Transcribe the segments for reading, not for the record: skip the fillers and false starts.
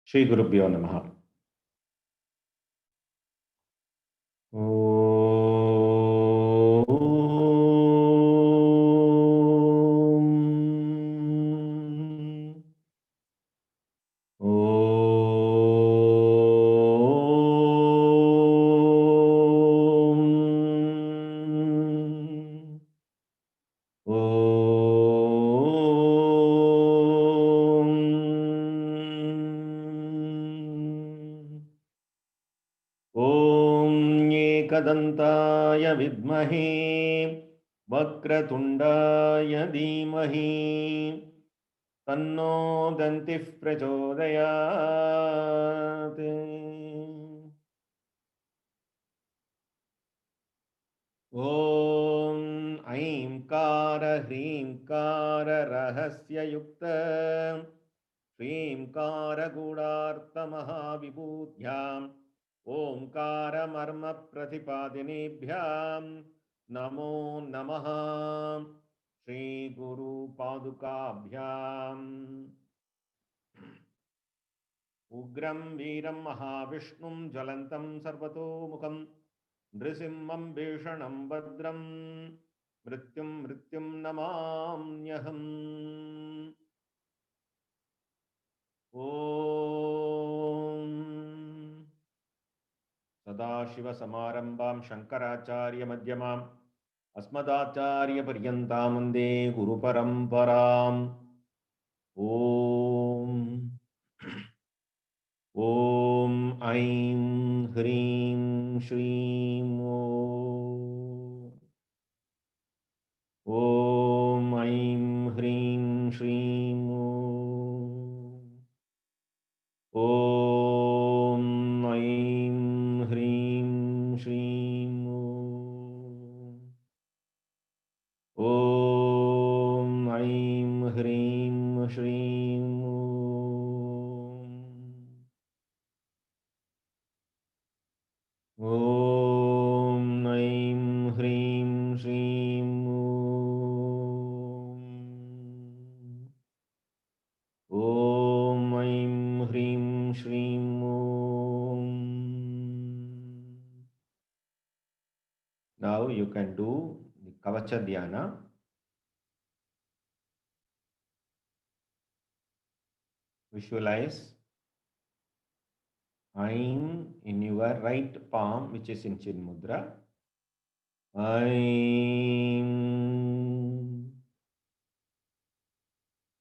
श्री गुरुभ्यो नमः। ॐ एकदन्ताय विद्महे वक्रतुण्डाय धीमहि तन्नो दन्तिः प्रचोदयात्। ॐ ऐंकार ह्रींकार रहस्ययुक्त श्रींकार गूढार्थमहाविभूत्याम् ओंकारमर्म प्रतिपादिनेभ्यां नमो नमः। श्री गुरु पादुकाभ्याम्। उग्रं वीरं महाविष्णुं ज्वलन्तं सर्वतोमुखं नृसिंहं भीषणं भद्रं मृत्युं नमाम्यहम्। ॐ सदाशिवसमारम्भां शङ्कराचार्यमध्यमाम् अस्मदाचार्यपर्यन्तां वन्दे गुरुपरम्पराम्। ॐ ऐं ह्रीं श्रीं ॐ ऐं ह्रीं श्रीं ॐ ऐं ह्रीं श्रीं ॐ ऐं ह्रीं श्रीं ॐ ऐं ह्रीं श्रीं ॐ ऐं ह्रीं श्रीं Now you can do the Kavacha Dhyana. Visualize Aim in your right palm, which is in Chin Mudra. Aim.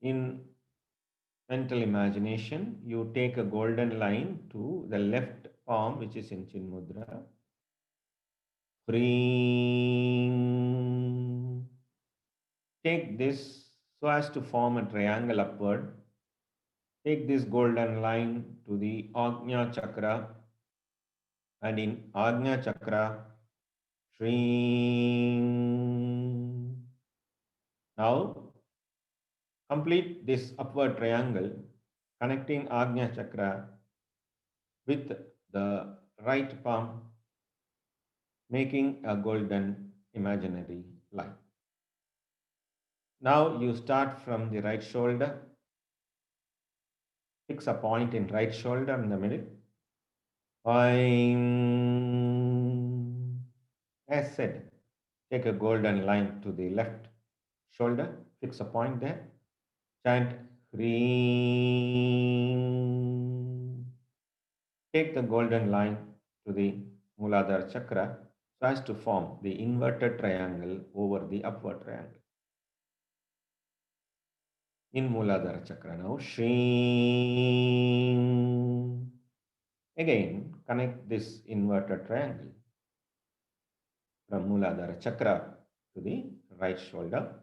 In mental imagination, you take a golden line to the left palm, which is in Chin Mudra. Freeing. Take this so as to form a triangle upward. Take this golden line to the Agnya Chakra, and in Agnya Chakra, Shring. Now, complete this upward triangle connecting Agnya Chakra with the right palm, making a golden imaginary line. Now you start from the right shoulder. Fix a point in right shoulder in the middle. As said, take a golden line to the left shoulder. Fix a point there. Chant Hreem. Take the golden line to the Muladhara Chakra so as to form the inverted triangle over the upward triangle. In Muladhara Chakra now, Shreem. Again, connect this inverted triangle from Muladhara Chakra to the right shoulder,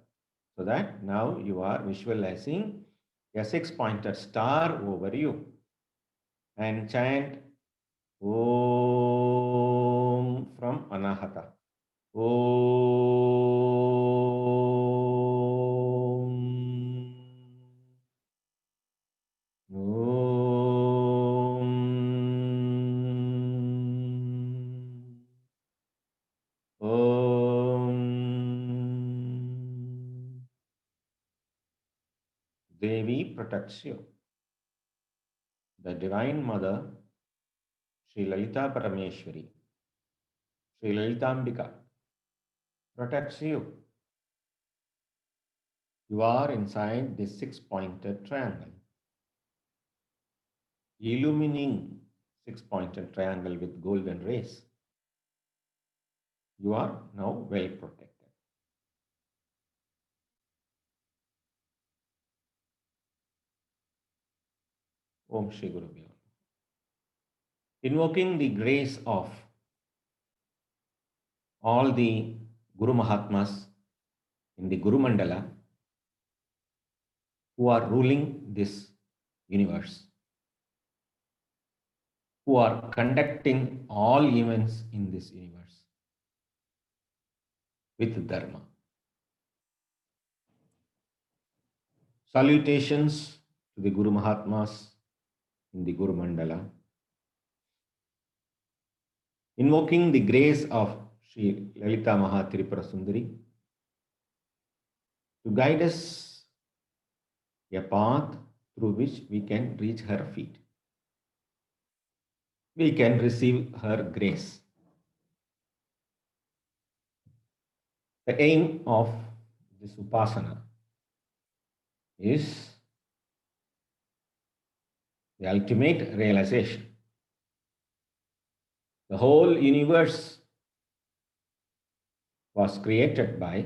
so that now you are visualizing a 6-pointed star over you, and chant Om from Anahata. Om. Om. Om. Devi protects you. the Divine Mother, Sri Lalita Parameshwari, Sri Lalitambika, protects you. You are inside this six-pointed triangle, illumining six-pointed triangle with golden rays. You are now well protected. Om Shri Guru Bhyo. Invoking the grace of all the Guru Mahatmas in the Guru Mandala who are ruling this universe, who are conducting all events in this universe with Dharma. Salutations to the Guru Mahatmas in the Guru Mandala. Invoking the grace of Sri Lalita Mahatripura Sundari to guide us a path through which we can reach her feet. We can receive her grace. The aim of this Upasana is the ultimate realization. The whole universe was created by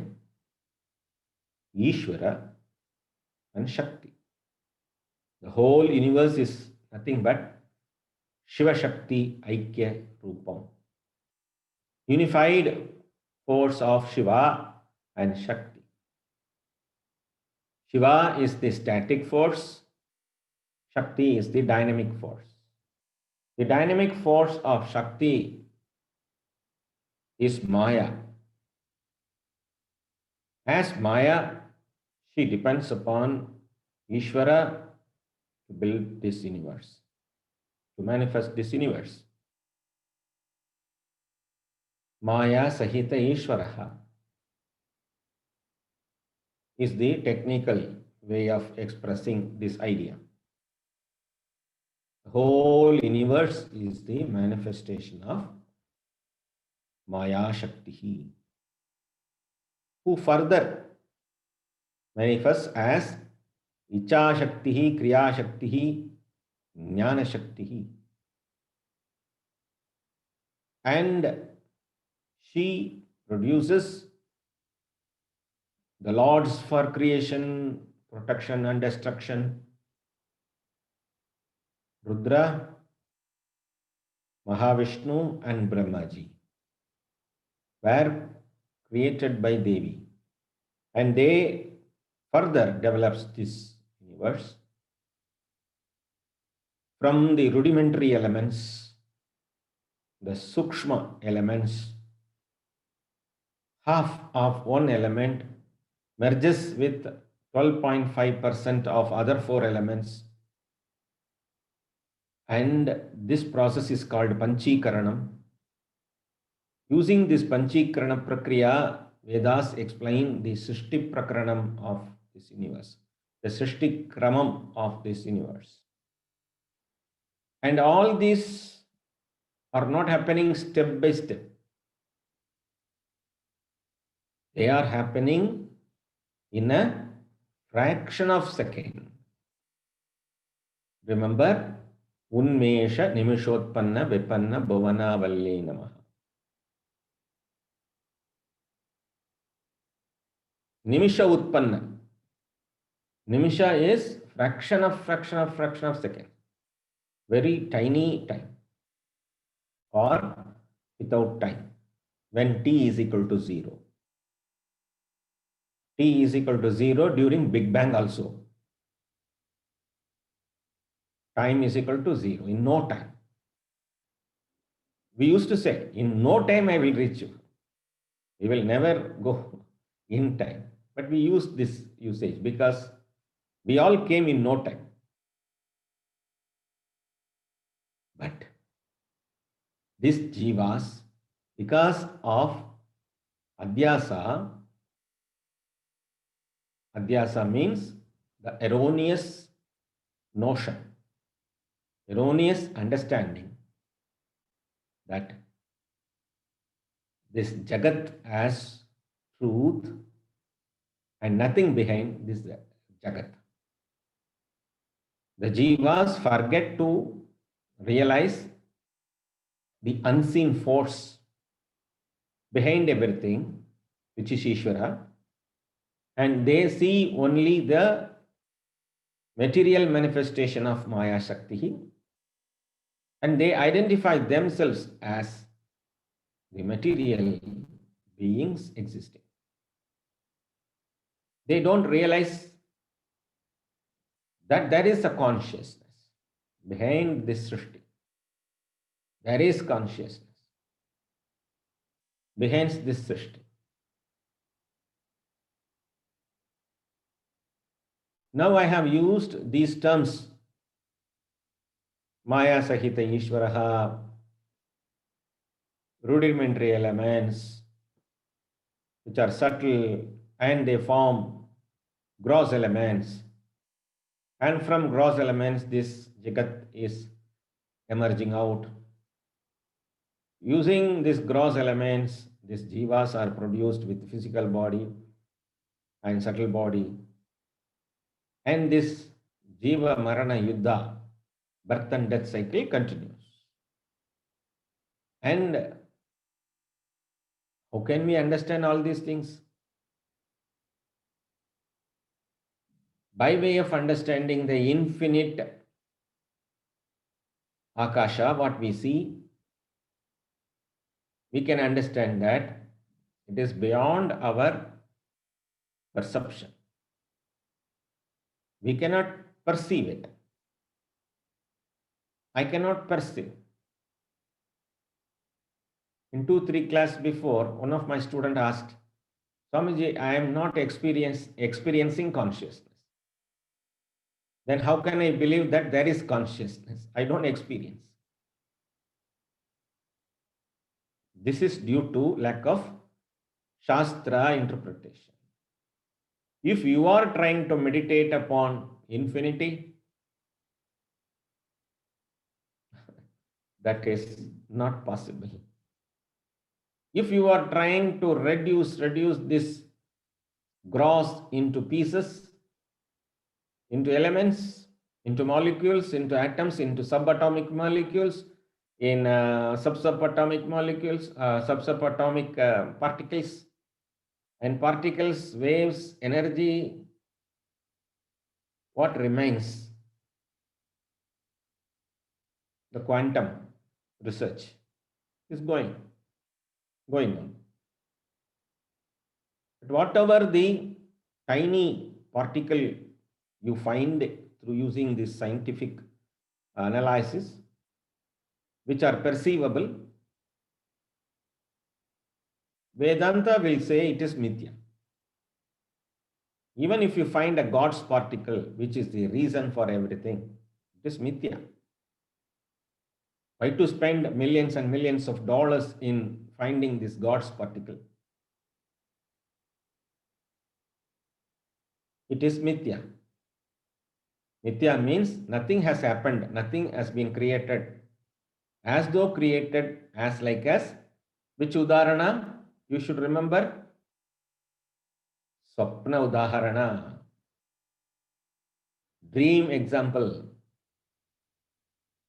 Ishvara and Shakti. The whole universe is nothing but Shiva Shakti Aikya Rupam. Unified force of Shiva and Shakti. Shiva is the static force, Shakti is the dynamic force. The dynamic force of Shakti is Maya. As Maya, she depends upon Ishvara to build this universe, to manifest this universe. Maya Sahita Ishvaraha is the technical way of expressing this idea. The whole universe is the manifestation of Maya Shakti, who further manifests as Icha Shakti, Kriya Shakti, Jnana Shakti. And she produces the lords for creation, protection and destruction. Rudra, Mahavishnu and Brahmaji were created by Devi, and they further develops this universe from the rudimentary elements, the Sukshma elements. Half of one element merges with 12.5% of other four elements, and this process is called Panchikaranam. Using this Panchikarana Prakriya, Vedas explain the Srishti Prakaranam of this universe, the Srishti Kramam of this universe. And all these are not happening step by step. They are happening in a fraction of second. Remember, Unmesha Nimishotpanna Vipanna Bhavana Valle Namaha. Nimisha Utpanna. Nimisha is fraction of second. Very tiny time. Or without time. When t is equal to 0. T is equal to 0 during Big Bang also. Time is equal to 0 in no time. We used to say, in no time I will reach you. We will never go in time. But we use this usage because we all came in no time. But these jivas, because of adhyasa, adhyasa means the erroneous notion, erroneous understanding that this Jagat as truth and nothing behind this Jagat. The Jivas forget to realize the unseen force behind everything, which is Ishvara, and they see only the material manifestation of Maya Shakti, and they identify themselves as the material beings existing. They don't realize that there is a consciousness behind this Srishti. There is consciousness behind this Srishti. Now I have used these terms, Maya Sahita Ishvaraha, rudimentary elements, which are subtle and they form gross elements. And from gross elements, this Jagat is emerging out. Using these gross elements, these jivas are produced with physical body and subtle body. And this jiva marana yuddha, birth and death cycle continues. And how can we understand all these things? By way of understanding the infinite Akasha, what we see, we can understand that it is beyond our perception. We cannot perceive it. I cannot perceive. In 2-3 class before, one of my students asked, Swamiji, I am not experiencing consciousness. Then how can I believe that there is consciousness? I don't experience. This is due to lack of Shastra interpretation. If you are trying to meditate upon infinity, that is not possible. If you are trying to reduce this gross into pieces, into elements, into molecules, into atoms, into subatomic molecules, in subatomic molecules, subatomic particles, and particles, waves, energy, what remains? The quantum research is going on. But whatever the tiny particle you find through using this scientific analysis, which are perceivable, Vedanta will say it is mithya. Even if you find a God's particle, which is the reason for everything, it is mithya. Why to spend millions and millions of dollars in finding this God's particle? It is mithya. Mithya means nothing has happened, nothing has been created. As though created, as like as, which udarana you should remember? Swapna udaharana. Dream example.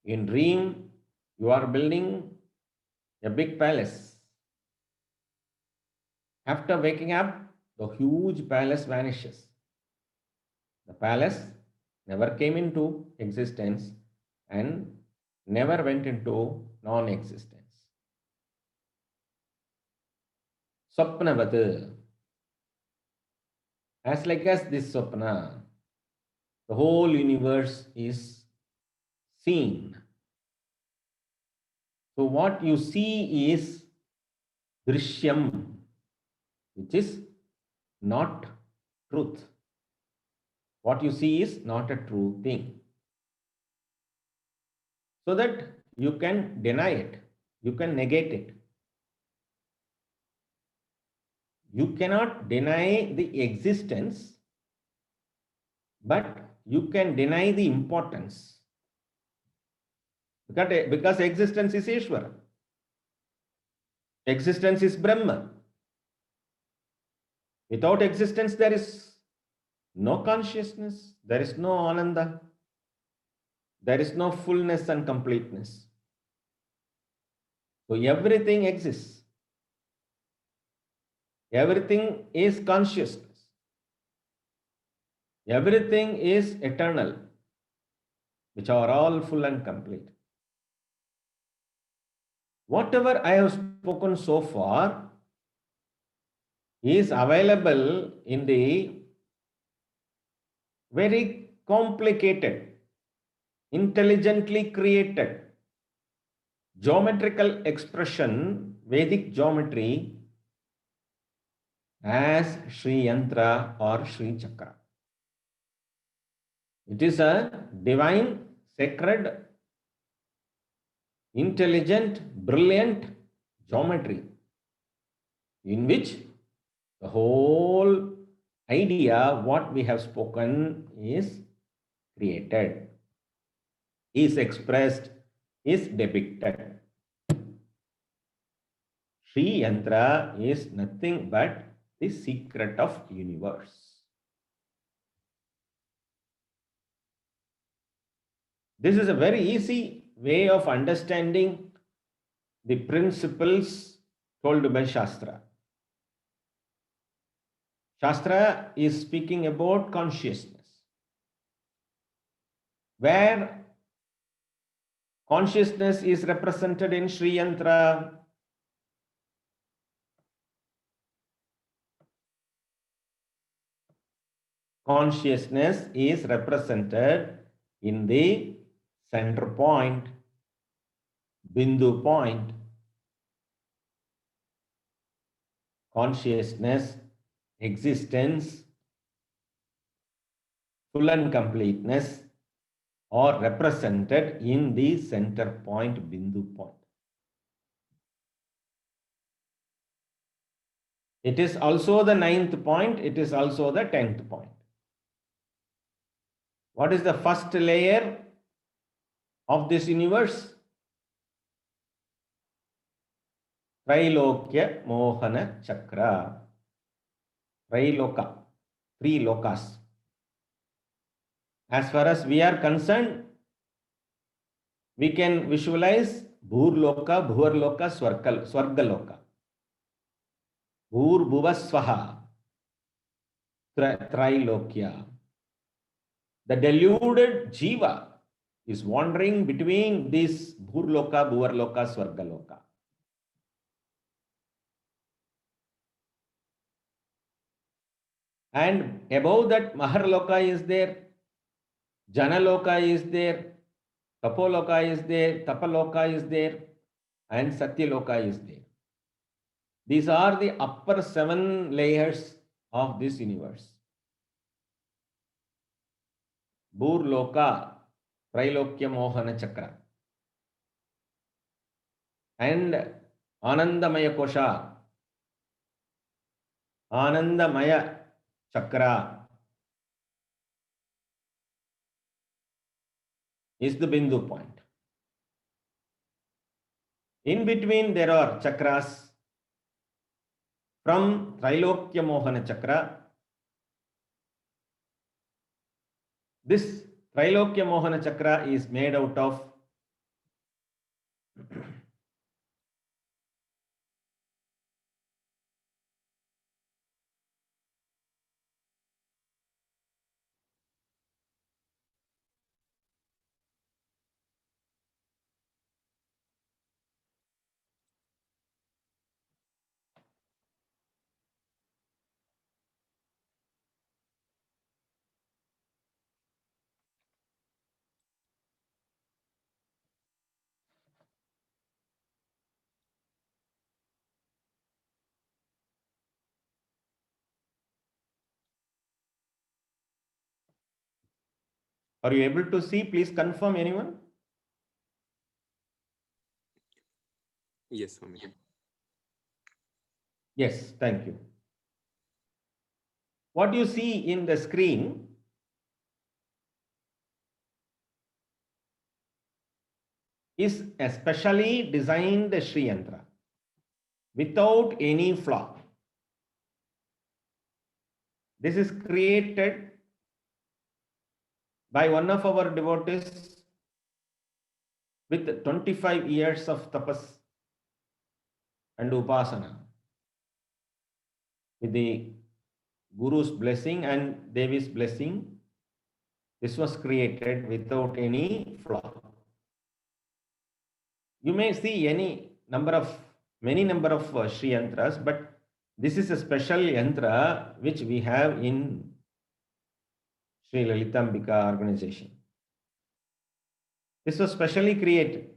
In dream, you are building a big palace. After waking up, the huge palace vanishes. The palace never came into existence and never went into non-existence. Swapnavat. As like as this swapna, the whole universe is seen. So what you see is drishyam, which is not truth. What you see is not a true thing. So that you can deny it, you can negate it. You cannot deny the existence, but you can deny the importance. Because existence is Ishvara. Existence is Brahma. Without existence, there is no consciousness, there is no Ananda, there is no fullness and completeness. So everything exists. Everything is consciousness. Everything is eternal, which are all full and complete. Whatever I have spoken so far is available in the very complicated, intelligently created geometrical expression, Vedic geometry, as Sri Yantra or Sri Chakra. It is a divine, sacred, intelligent, brilliant geometry in which the whole idea, what we have spoken, is created, is expressed, is depicted. Sri Yantra is nothing but the secret of universe. This is a very easy way of understanding the principles told by Shastra. Shastra is speaking about consciousness, where consciousness is represented in Sri Yantra. Consciousness is represented in the center point, Bindu point. Consciousness, existence, full and completeness are represented in the center point, Bindu point. It is also the 9th point, it is also the 10th point. What is the first layer of this universe? Trilokya Mohana Chakra. Triloka, 3 lokas. As far as we are concerned, we can visualize Bhurloka, Bhuvarloka, Swargaloka. Bhur Bhuvasvaha, Trilokya. The deluded Jiva is wandering between these Bhurloka, Bhuvarloka, Swargaloka. And above that, Maharloka is there, Janaloka is there, Tapoloka is there, Tapaloka is there, and Satyaloka is there. These are the upper 7 layers of this universe. Bhurloka, Trilokya Mohana Chakra. And Anandamaya Kosha, Anandamaya Chakra is the Bindu point. In between there are chakras from Trilokya Mohana Chakra. This Trilokya Mohana Chakra is made out of Are you able to see? Please confirm, anyone? Yes, Swami. Yes, thank you. What you see in the screen is a specially designed Sri Yantra without any flaw. This is created by one of our devotees with 25 years of tapas and upasana. With the Guru's blessing and Devi's blessing, this was created without any flaw. You may see many number of Sri Yantras, but this is a special yantra which we have in Sri Lalitambika organization. This was specially created.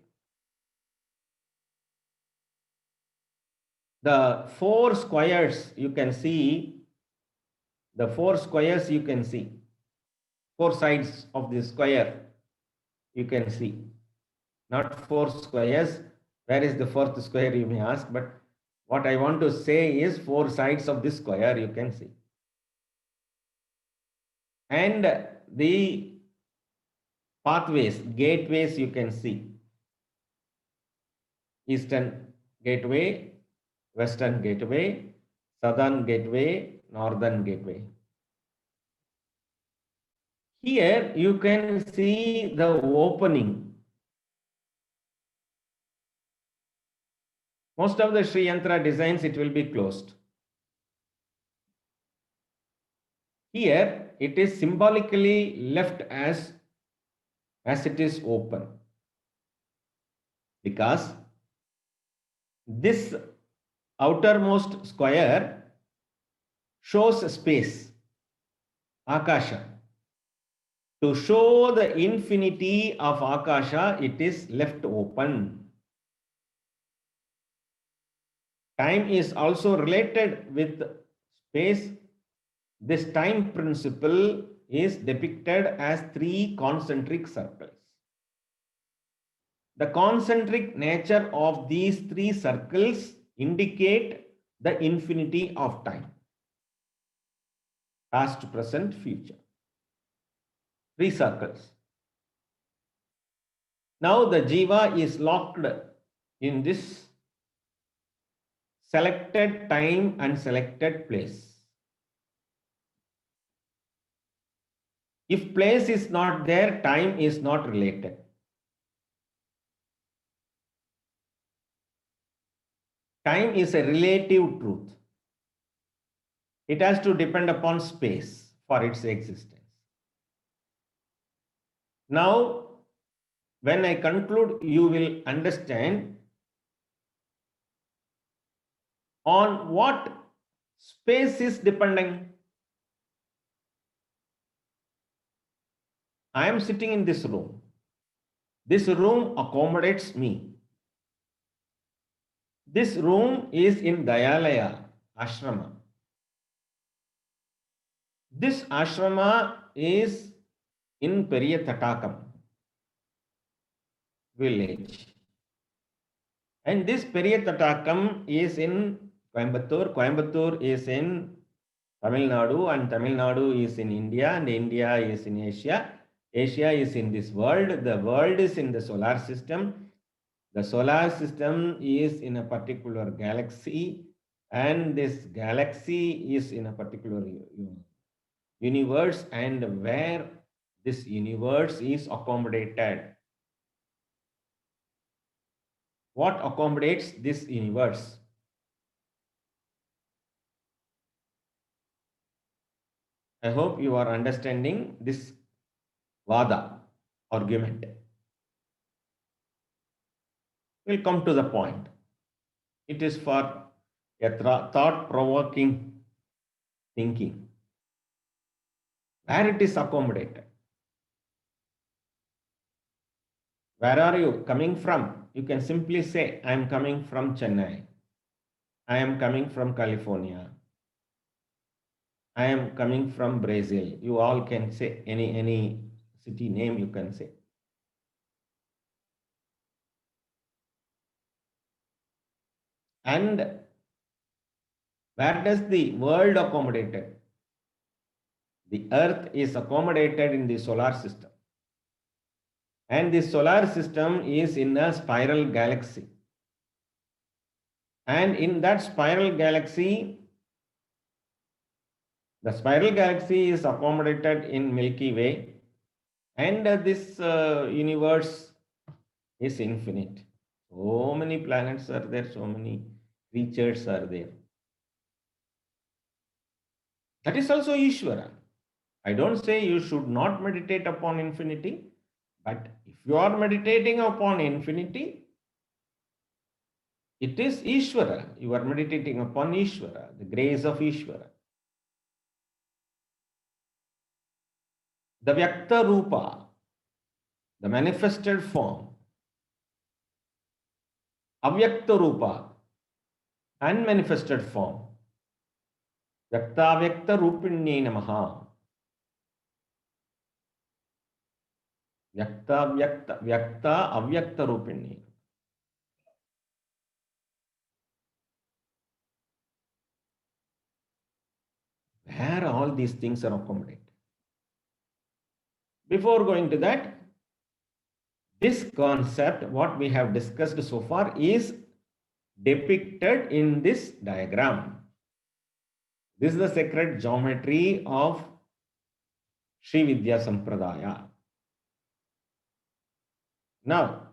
The four squares you can see, four sides of the square you can see. Not four squares. Where is the fourth square, you may ask, but what I want to say is four sides of this square you can see. And the pathways, gateways you can see. Eastern gateway, western gateway, southern gateway, northern gateway. Here you can see the opening. Most of the Sri Yantra designs, it will be closed. Here it is symbolically left as it is open, because this outermost square shows space, Akasha. To show the infinity of Akasha, it is left open. Time is also related with space. This time principle is depicted as three concentric circles. The concentric nature of these three circles indicate the infinity of time. Past, present, future. Three circles. Now the jiva is locked in this selected time and selected place. If place is not there, time is not related. Time is a relative truth. It has to depend upon space for its existence. Now, when I conclude, you will understand on what space is depending. I am sitting in this room. This room accommodates me. This room is in Dayalaya ashrama. This ashrama is in Periyatakam village. And this Periyatakam is in Coimbatore. Coimbatore is in Tamil Nadu, and Tamil Nadu is in India, and India is in Asia. Asia is in this world. The world is in the solar system. The solar system is in a particular galaxy, and this galaxy is in a particular universe, and where this universe is accommodated. What accommodates this universe? I hope you are understanding this Vada argument. We'll come to the point. It is for a thought-provoking thinking. Where it is accommodated. Where are you coming from? You can simply say, I am coming from Chennai. I am coming from California. I am coming from Brazil. You all can say any city name you can say. And where does the world accommodated? The earth is accommodated in the solar system. And the solar system is in a spiral galaxy. And in that spiral galaxy, the spiral galaxy is accommodated in Milky Way, and this universe is infinite. So many planets are there, so many creatures are there. That is also Ishvara. I don't say you should not meditate upon infinity, but if you are meditating upon infinity, it is Ishvara. You are meditating upon Ishvara, the grace of Ishvara. The Vyakta Rupa, the manifested form, Avyakta Rupa, unmanifested form, Vyakta Vyakta Rupinye Namaha. Vyakta Vyakta Vyakta Avyakta Rupinye. Where all these things are accommodated. Before going to that, this concept, what we have discussed so far, is depicted in this diagram. This is the sacred geometry of Sri Vidya Sampradaya. Now,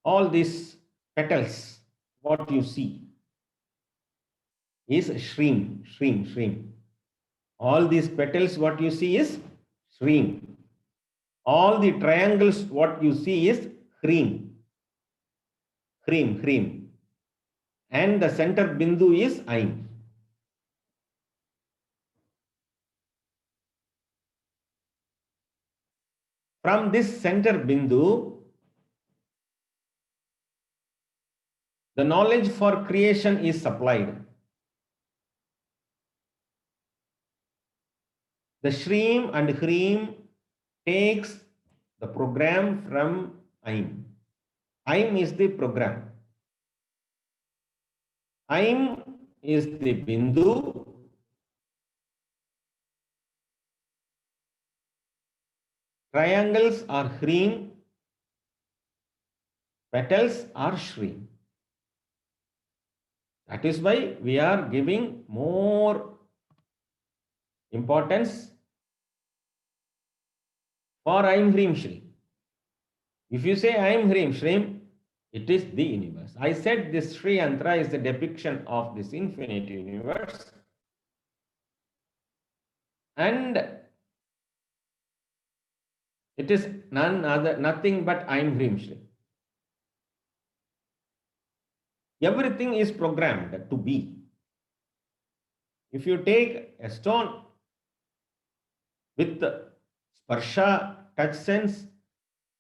all these petals, what you see is Shrim, Shrim, Shrim. All these petals, what you see is Shrim. All the triangles, what you see is Hrim, Hrim, Hrim. And the center Bindu is Aim. From this center Bindu, the knowledge for creation is supplied. The Shrim and Hrim takes the program from Aim. Aim is the program. Aim is the Bindu. Triangles are Hrim. Petals are Shrim. That is why we are giving more importance for Aim Hrim Shri. If you say Aim Hrim Shrim, it is the universe. I said this Sri Yantra is the depiction of this infinite universe. And it is nothing but Aim Hrim Shri. Everything is programmed to be. If you take a stone with sparsha touch sense,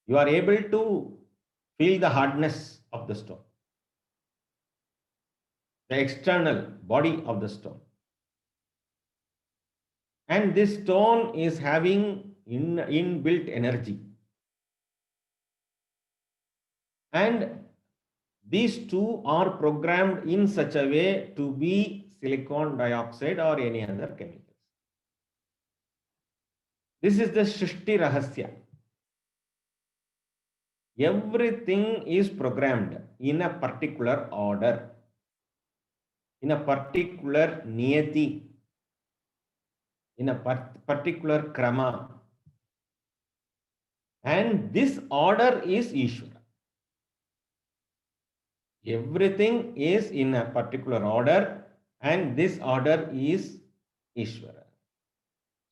you are able to feel the hardness of the stone, the external body of the stone. And this stone is having inbuilt energy. And these two are programmed in such a way to be silicon dioxide or any other chemicals. This is the Shrishti Rahasya. Everything is programmed in a particular order, in a particular niyati, in a particular krama. And this order is Ishvara. Everything is in a particular order, and this order is Ishvara.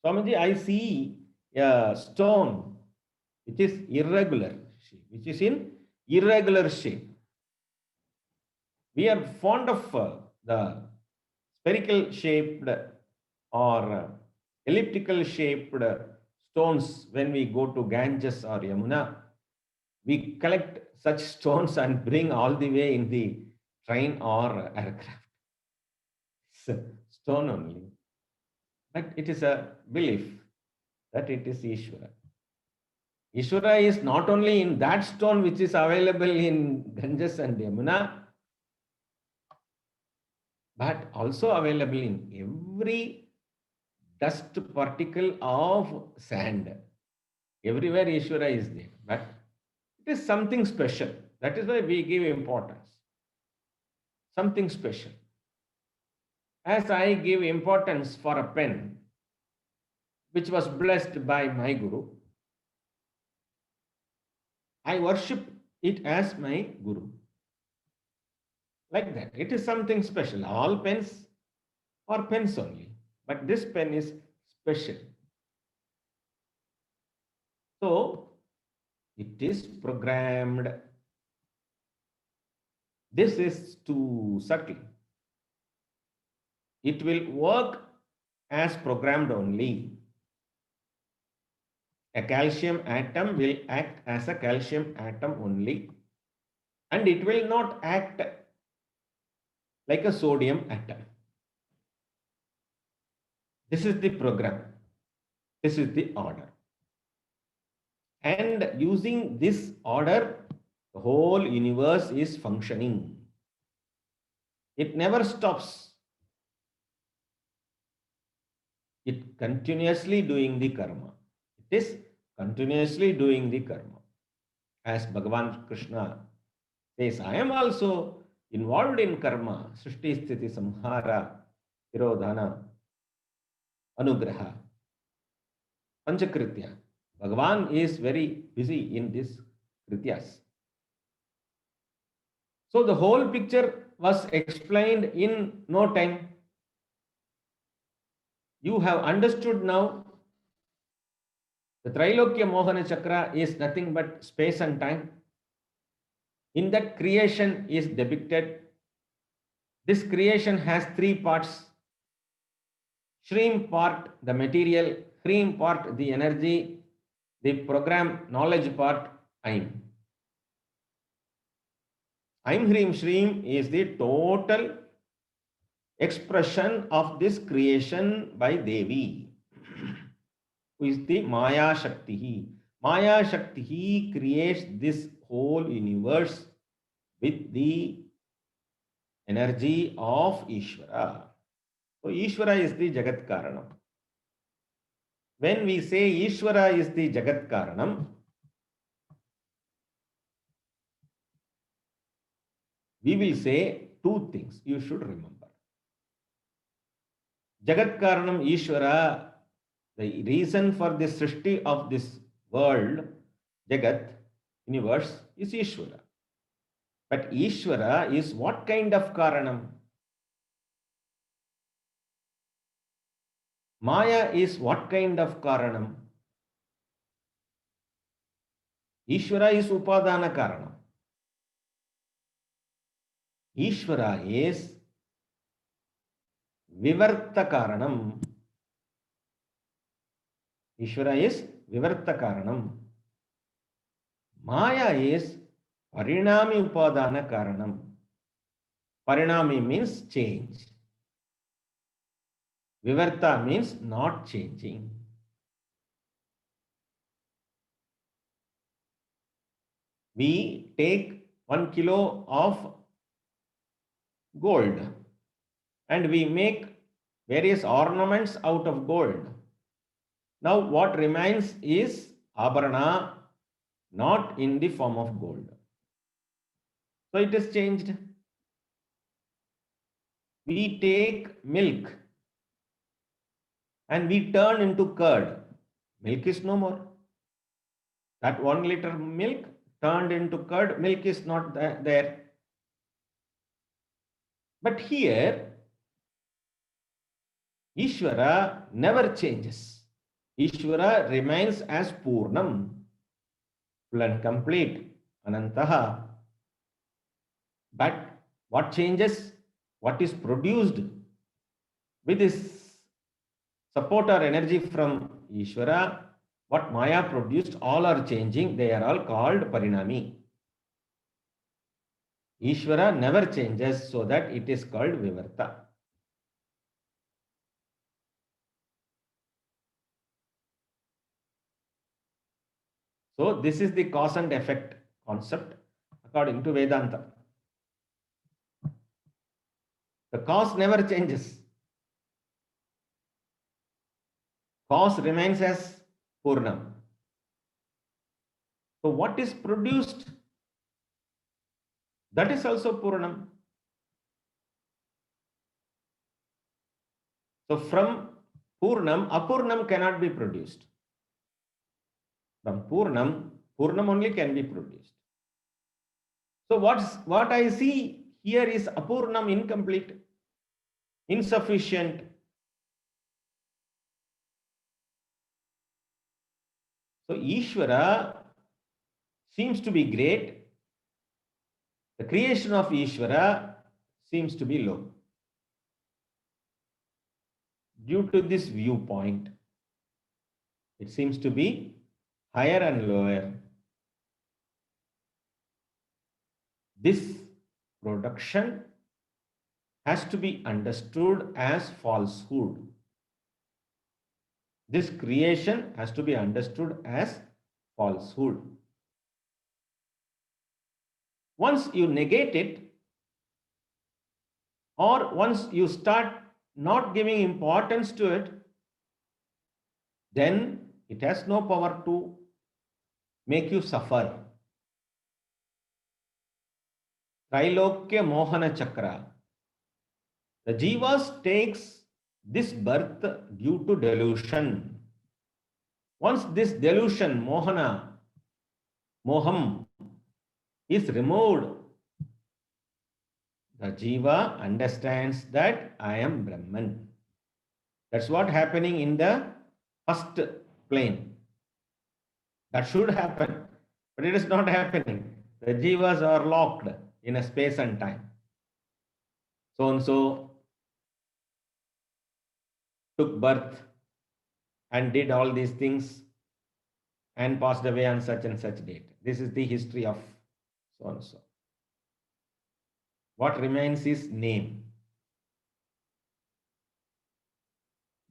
Swamiji, I see a stone which is irregular, which is in irregular shape. We are fond of the spherical shaped or elliptical shaped stones when we go to Ganges or Yamuna. We collect such stones and bring all the way in the train or aircraft. It's stone only. But it is a belief that it is Ishvara. Ishvara is not only in that stone which is available in Ganges and Yamuna, but also available in every dust particle of sand. Everywhere Ishvara is there, but it is something special. That is why we give importance. Something special. As I give importance for a pen, which was blessed by my Guru, I worship it as my Guru. Like that. It is something special. All pens are pens only, but this pen is special. So it is programmed. This is too subtle. It will work as programmed only. A calcium atom will act as a calcium atom only, and it will not act like a sodium atom. This is the program. This is the order. And using this order, the whole universe is functioning. It never stops. It continuously doing the karma. It is continuously doing the karma. As Bhagavan Krishna says, I am also involved in karma, Srishti Sthiti Samhara, Tirodhana, Anugraha, Panchakritya. Bhagavan is very busy in these krityas. So the whole picture was explained in no time. You have understood now the Trailokya Mohana Chakra is nothing but space and time. In that creation is depicted. This creation has three parts. Shreem part, the material, Hreem part, the energy, the program knowledge part, Aim. Aim Hreem Shreem is the total expression of this creation by Devi, who is the Maya Shakti. Maya Shakti creates this whole universe with the energy of Ishvara. So Ishvara is the Jagat Karanam. When we say Ishvara is the Jagat Karanam, we will say two things you should remember. Jagat Karanam Ishvara, the reason for the Srishti of this world, Jagat, universe, is Ishvara. But Ishvara is what kind of Karanam? Maya is what kind of Karanam? Ishvara is Upadana Karanam. Ishvara is Vivarta Karanam. Ishvara is Vivarta Karanam. Maya is Parinami Upadana Karanam. Parinami means change. Vivarta means not changing. We take 1 kilo of gold and we make various ornaments out of gold. Now what remains is Abharana, not in the form of gold. So it is changed. We take milk and we turn into curd. Milk is no more. That 1 liter milk turned into curd, milk is not there. But here, Ishvara never changes. Ishvara remains as Purnam, full and complete, Anantaha. But what changes? What is produced with this support or energy from Ishvara? What Maya produced, all are changing. They are all called Parinami. Ishvara never changes, so that it is called Vivarta. So this is the cause and effect concept according to Vedanta. The cause never changes. Cause remains as Purnam. So what is produced, that is also Purnam. So from Purnam, Apurnam cannot be produced. From Purnam, Purnam only can be produced. So what I see here is Apurnam, incomplete, insufficient. So Ishvara seems to be great. The creation of Ishvara seems to be low. Due to this viewpoint, it seems to be higher and lower. This production has to be understood as falsehood. This creation has to be understood as falsehood. Once you negate it, or once you start not giving importance to it, then it has no power to make you suffer. Trilokya Mohana Chakra. The Jivas takes this birth due to delusion. Once this delusion, Mohana, Moham, is removed, the Jiva understands that I am Brahman. That's what happening in the first plane. That should happen, but it is not happening. The Jivas are locked in a space and time. So and so took birth and did all these things and passed away on such and such date. This is the history of so and so. What remains is name.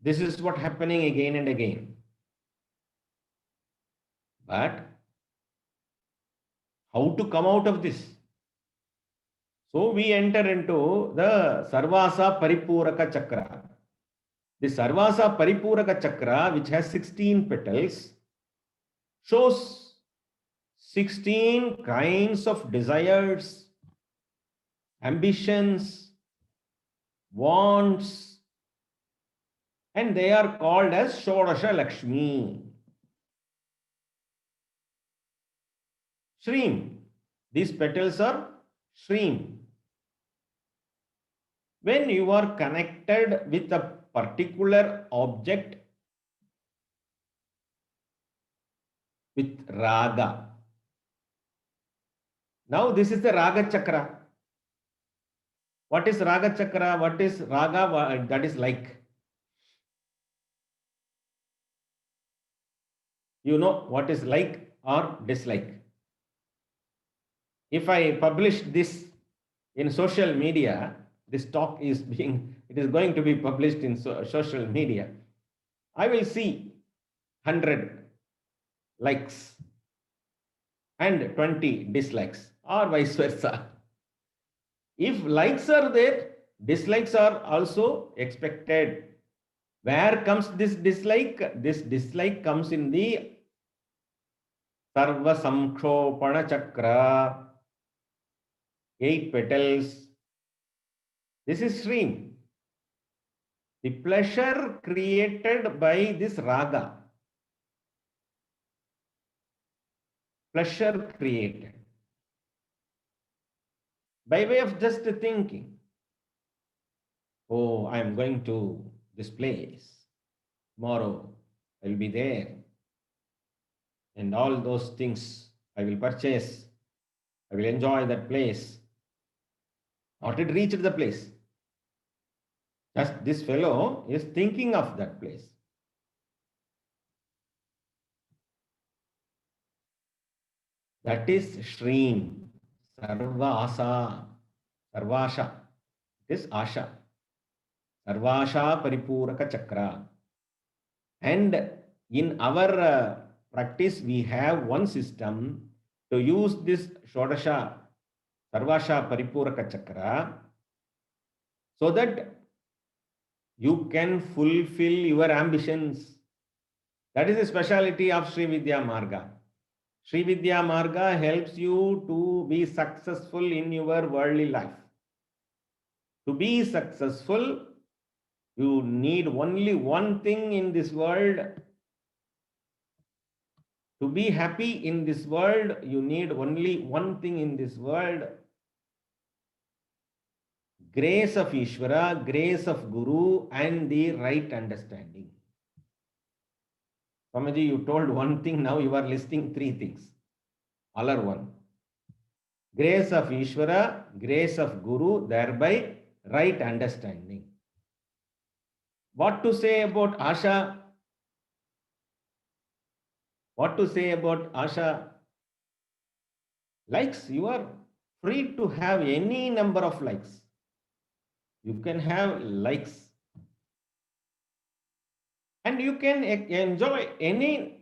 This is what happening again and again. But how to come out of this? So we enter into the Sarvasa Paripuraka Chakra. The Sarvasa Paripuraka Chakra, which has 16 petals, shows 16 kinds of desires, ambitions, wants, and they are called as Shodasha Lakshmi. Shreem. These petals are Shreem. When you are connected with a particular object with Raga. Now this is the Raga Chakra. What is Raga Chakra? What is Raga? That is like. You know what is like or dislike. If I publish this in social media, this talk is it is going to be published in social media. I will see 100 likes and 20 dislikes, or vice versa. If likes are there, dislikes are also expected. Where comes this dislike? This dislike comes in the Sarva Samkshopana Chakra. 8 petals. This is stream. The pleasure created by this raga. Pleasure created. By way of just thinking, oh, I am going to this place. Tomorrow I will be there. And all those things I will purchase. I will enjoy that place. Not yet reached the place. Just this fellow is thinking of that place. That is Shreem, Sarva Asa, Sarvasha. It is Asha. Sarvasha Paripuraka Chakra. And in our practice, we have one system to use this Shodasha, Sarvasha Paripuraka Chakra, so that you can fulfill your ambitions. That is the speciality of Sri Vidya Marga. Sri Vidya Marga helps you to be successful in your worldly life. To be successful, you need only one thing in this world. To be happy in this world, you need only one thing in this world. Grace of Ishvara, grace of Guru, and the right understanding. Swamiji, you told one thing, now you are listing three things. All are one. Grace of Ishvara, grace of Guru, thereby right understanding. What to say about Asha? What to say about Asha? Likes, you are free to have any number of likes. You can have likes. And you can enjoy any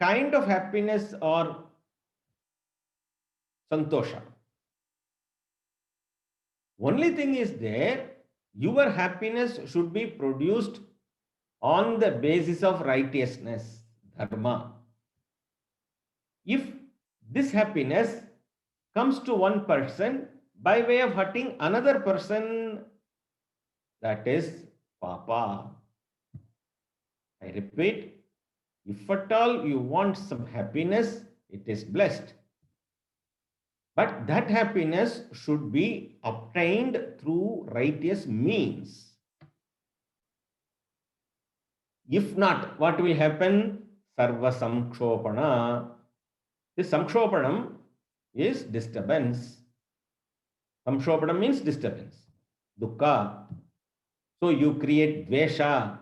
kind of happiness or santosha. Only thing is there, your happiness should be produced on the basis of righteousness, dharma. If this happiness comes to one person by way of hurting another person, that is papa. I repeat, if at all you want some happiness, it is blessed. But that happiness should be obtained through righteous means. If not, what will happen? Sarva samkshopana. This samkshopanam is disturbance. Samkshopanam means disturbance. Dukkha. So you create dvesha.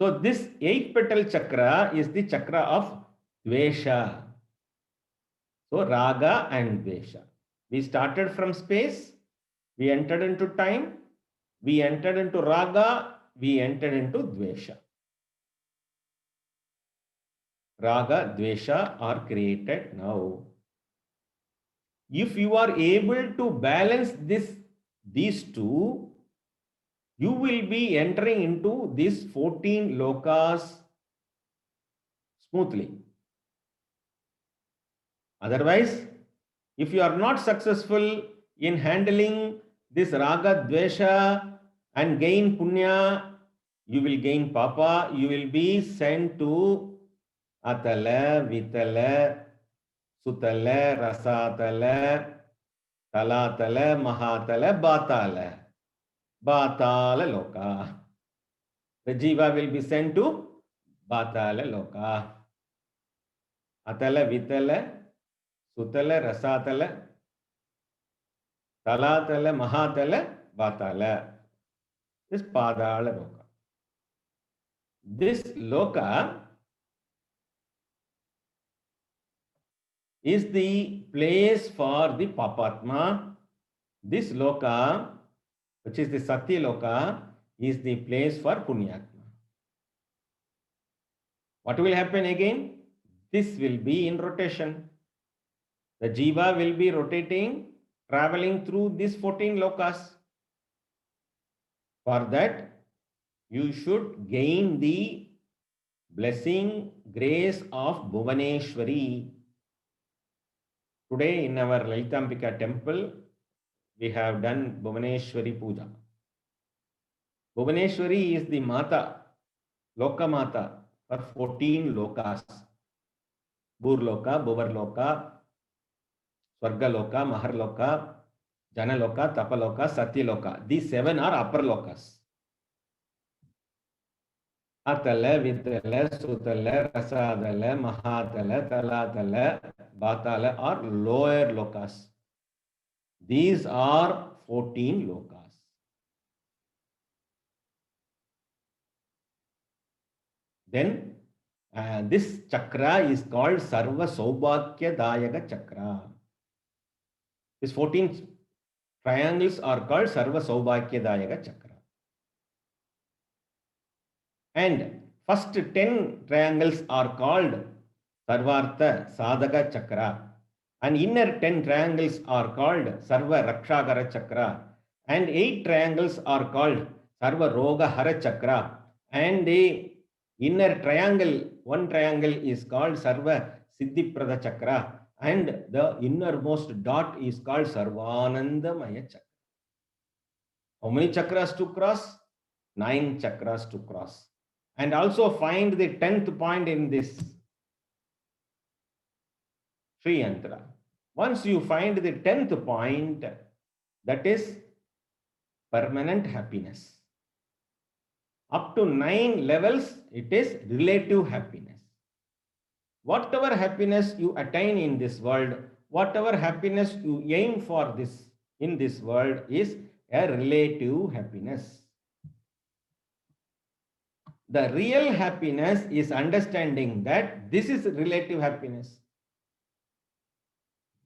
So this 8-petal chakra is the chakra of dvesha. So raga and dvesha. We started from space, we entered into time, we entered into raga, we entered into dvesha. Raga, dvesha are created now. If you are able to balance these two, you will be entering into these 14 lokas smoothly. Otherwise, if you are not successful in handling this raga, dvesha and gain punya, you will gain papa, you will be sent to atala, vitala, sutala, rasatala, talatala, mahatala, batala. Batala loka. The jiva will be sent to batala loka. Atala, vitala, sutala, rasatala, talatala, mahatala, batala. This padala loka. This loka is the place for the papatma. This loka, which is the Satya loka, is the place for punyatma. What will happen again? This will be in rotation. The jiva will be rotating, traveling through these 14 lokas. For that, you should gain the blessing, grace of Bhuvaneshwari. Today in our Lalitambika temple, we have done Bhuvaneshwari Puja. Bhuvaneshwari is the Mata, Loka Mata for 14 lokas. Burloka, Bhuvarloka, Swargaloka, Maharloka, Janaloka, Tapaloka, Satyaloka. These 7 are upper lokas. Atala, Vitala, Sutala, Rasadala, Mahatala, Talatala, Batala are lower lokas. These are 14 lokas. Then this chakra is called Sarva Saubhagya Dayaga Chakra. These 14 triangles are called Sarva Saubhagya Dayaga Chakra. And first 10 triangles are called Sarvartha Sadhaka Chakra. And inner 10 triangles are called Sarva Rakshagara Chakra. And 8 triangles are called Sarva Roga Hara Chakra. And the inner triangle one triangle is called Sarva Siddhiprada Chakra, and the innermost dot is called Sarvanandamaya Chakra. How many chakras to cross? 9 chakras to cross. And also find the 10th point in this Sri Yantra. Once you find the 10th point, that is permanent happiness. Up to 9 levels, it is relative happiness. Whatever happiness you attain in this world, whatever happiness you aim for this in this world is a relative happiness. The real happiness is understanding that this is relative happiness.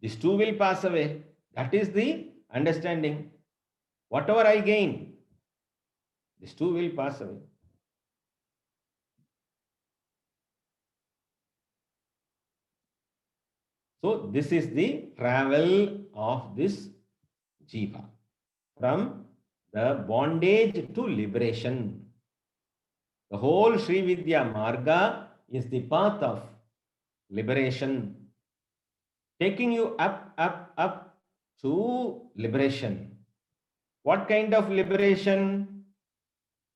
This too will pass away. That is the understanding. Whatever I gain, this too will pass away. So this is the travel of this jiva from the bondage to liberation. The whole Sri Vidya Marga is the path of liberation, taking you up, up, up to liberation. What kind of liberation?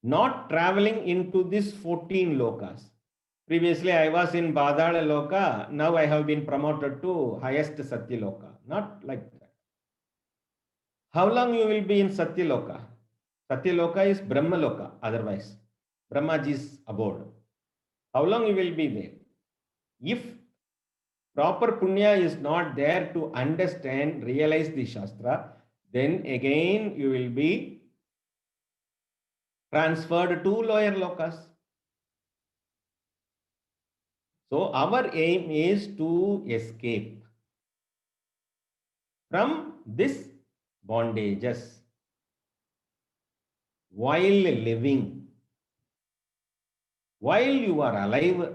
Not traveling into these 14 lokas. Previously, I was in Badala Loka. Now I have been promoted to highest Satya Loka. Not like that. How long you will be in Satya Loka? Satya Loka is Brahma Loka. Otherwise, Brahmaji's abode. How long you will be there? If proper punya is not there to understand, realize the Shastra, then again you will be transferred to lower lokas. So our aim is to escape from this bondages while living. While you are alive,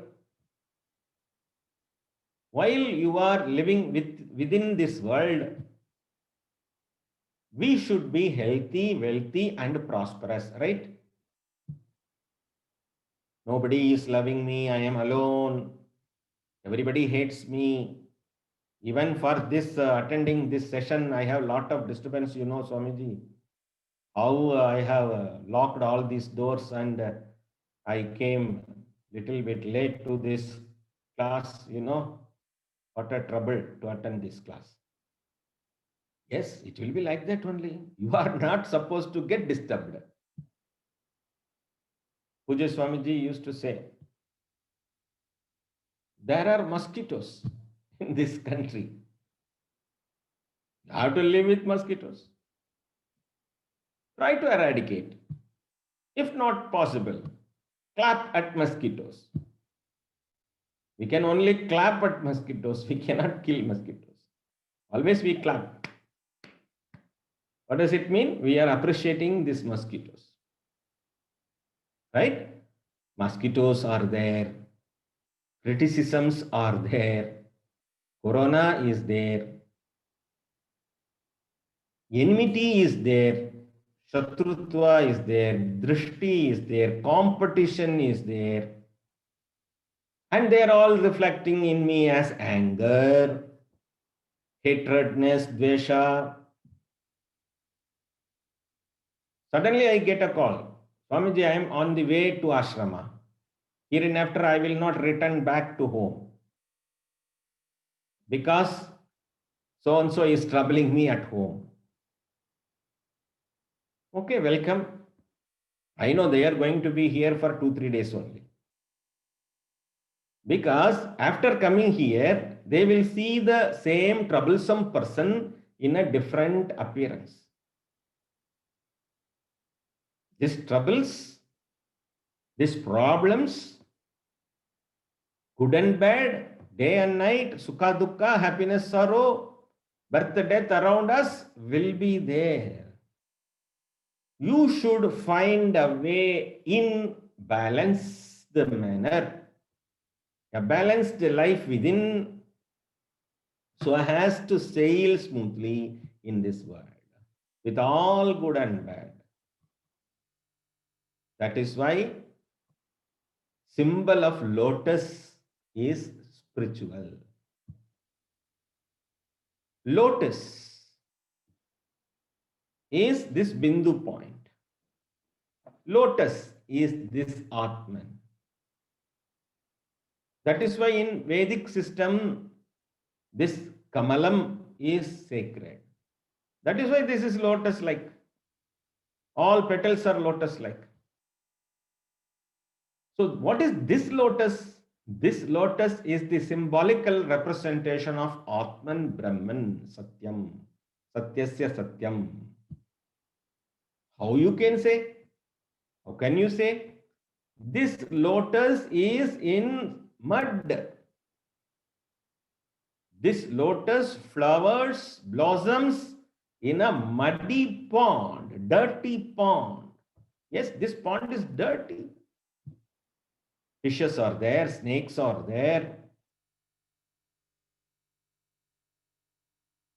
while you are living within this world, we should be healthy, wealthy, and prosperous, right? Nobody is loving me, I am alone. Everybody hates me. Even for this attending this session, I have a lot of disturbance, you know, Swamiji. How I have locked all these doors and I came little bit late to this class, you know, what a trouble to attend this class. Yes, it will be like that only. You are not supposed to get disturbed. Puja Swamiji used to say, there are mosquitoes in this country. You have to live with mosquitoes. Try to eradicate. If not possible, clap at mosquitoes. We can only clap at mosquitoes. We cannot kill mosquitoes. Always we clap. What does it mean? We are appreciating these mosquitoes. Right? Mosquitoes are there. Criticisms are there. Corona is there. Enmity is there. Shatrutva is there. Drishti is there. Competition is there. And they are all reflecting in me as anger, hatredness, dvesha. Suddenly I get a call. Swamiji, I am on the way to ashrama. Hereinafter I will not return back to home because so and so is troubling me at home. Okay, welcome. I know they are going to be here for 2-3 days only. Because after coming here, they will see the same troublesome person in a different appearance. These troubles, these problems, good and bad, day and night, sukha dukkha, happiness, sorrow, birth, death around us will be there. You should find a way in balanced manner, a balanced life within, so as to sail smoothly in this world with all good and bad. That is why symbol of lotus is spiritual. Lotus is this Bindu point. Lotus is this Atman. That is why in Vedic system, this Kamalam is sacred. That is why this is lotus-like. All petals are lotus-like. So what is this lotus? This lotus is the symbolical representation of Atman, Brahman, Satyam, Satyasya Satyam. How you can say? How can you say? This lotus is in mud. This lotus flowers, blossoms in a muddy pond, dirty pond. Yes, this pond is dirty. Fishes are there, snakes are there.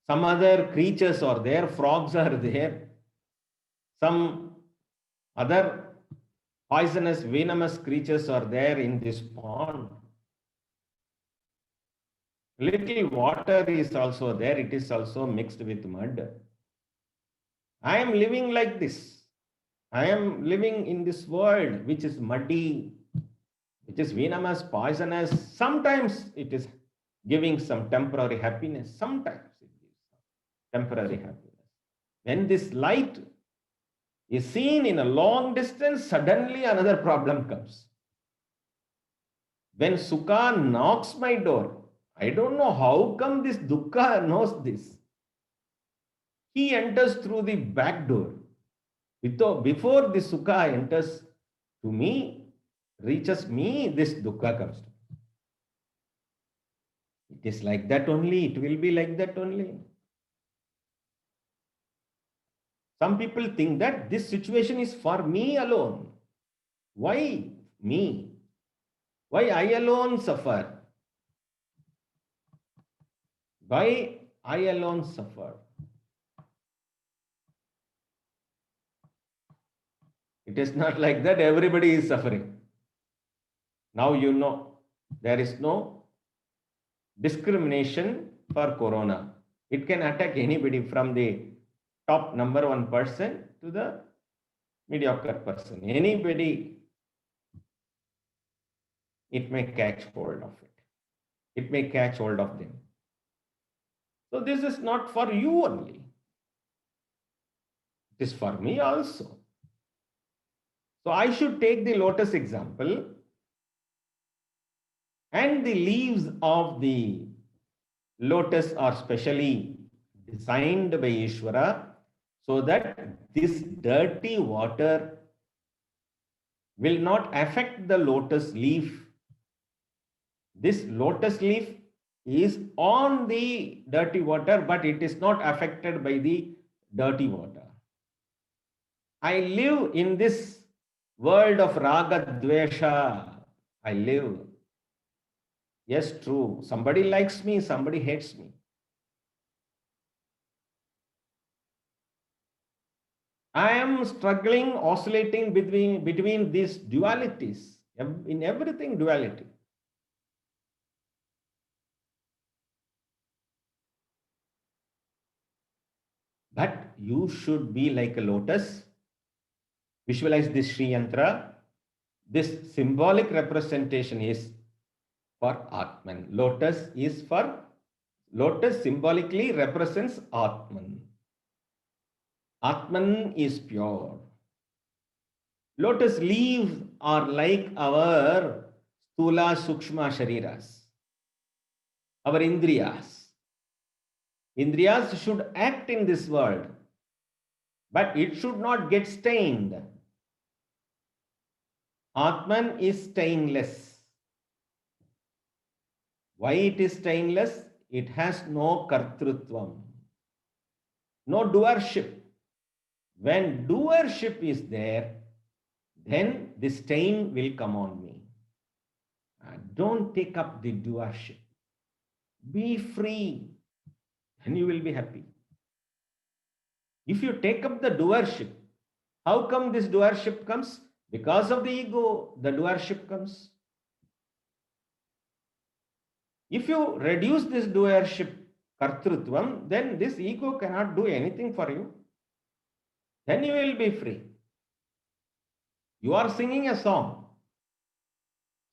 Some other creatures are there, frogs are there. Some other poisonous, venomous creatures are there in this pond. Little water is also there, it is also mixed with mud. I am living like this. I am living in this world which is muddy, which is venomous, poisonous. Sometimes it is giving some temporary happiness. Sometimes it gives temporary happiness. When this light is seen in a long distance, suddenly another problem comes. When Sukha knocks my door, I don't know how come this Dukkha knows this. He enters through the back door. Before the Sukha enters to me, reaches me, this Dukkha comes to me. It is like that only. It will be like that only. Some people think that this situation is for me alone. Why me? Why I alone suffer? Why I alone suffer? It is not like that. Everybody is suffering. Now you know there is no discrimination for corona. It can attack anybody from the top number 1% to the mediocre person. Anybody, it may catch hold of it. It may catch hold of them. So this is not for you only. It is for me also. So I should take the lotus example, and the leaves of the lotus are specially designed by Ishvara so that this dirty water will not affect the lotus leaf. This lotus leaf is on the dirty water, but it is not affected by the dirty water. I live in this world of raga dvesha. I live. Yes, true. Somebody likes me, somebody hates me. I am struggling, oscillating between these dualities. In everything, duality. But you should be like a lotus. Visualize this Sri Yantra. This symbolic representation is for Atman. Lotus symbolically represents Atman. Atman is pure. Lotus leaves are like our Stula Sukshma Shariras, our Indriyas. Indriyas should act in this world, but it should not get stained. Atman is stainless. Why it is stainless? It has no kartrutvam, no doership. When doership is there, then the stain will come on me. Don't take up the doership. Be free, and you will be happy. If you take up the doership, how come this doership comes? Because of the ego, the doership comes. If you reduce this doership, kartrutvam, then this ego cannot do anything for you. Then you will be free. You are singing a song.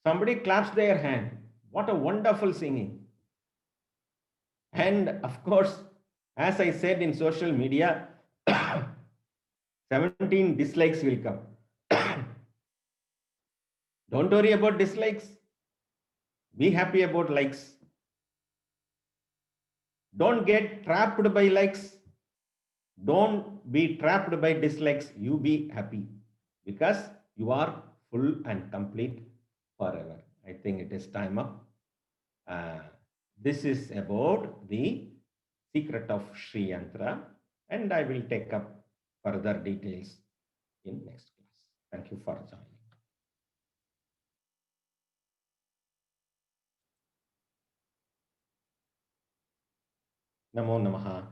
Somebody claps their hand. What a wonderful singing. And of course, as I said in social media, 17 dislikes will come. Don't worry about dislikes. Be happy about likes. Don't get trapped by likes. Don't be trapped by dislikes. You be happy because you are full and complete forever. I think it is time up. This is about the secret of Sri Yantra, and I will take up further details in next class. Thank you for joining. Namo Namaha.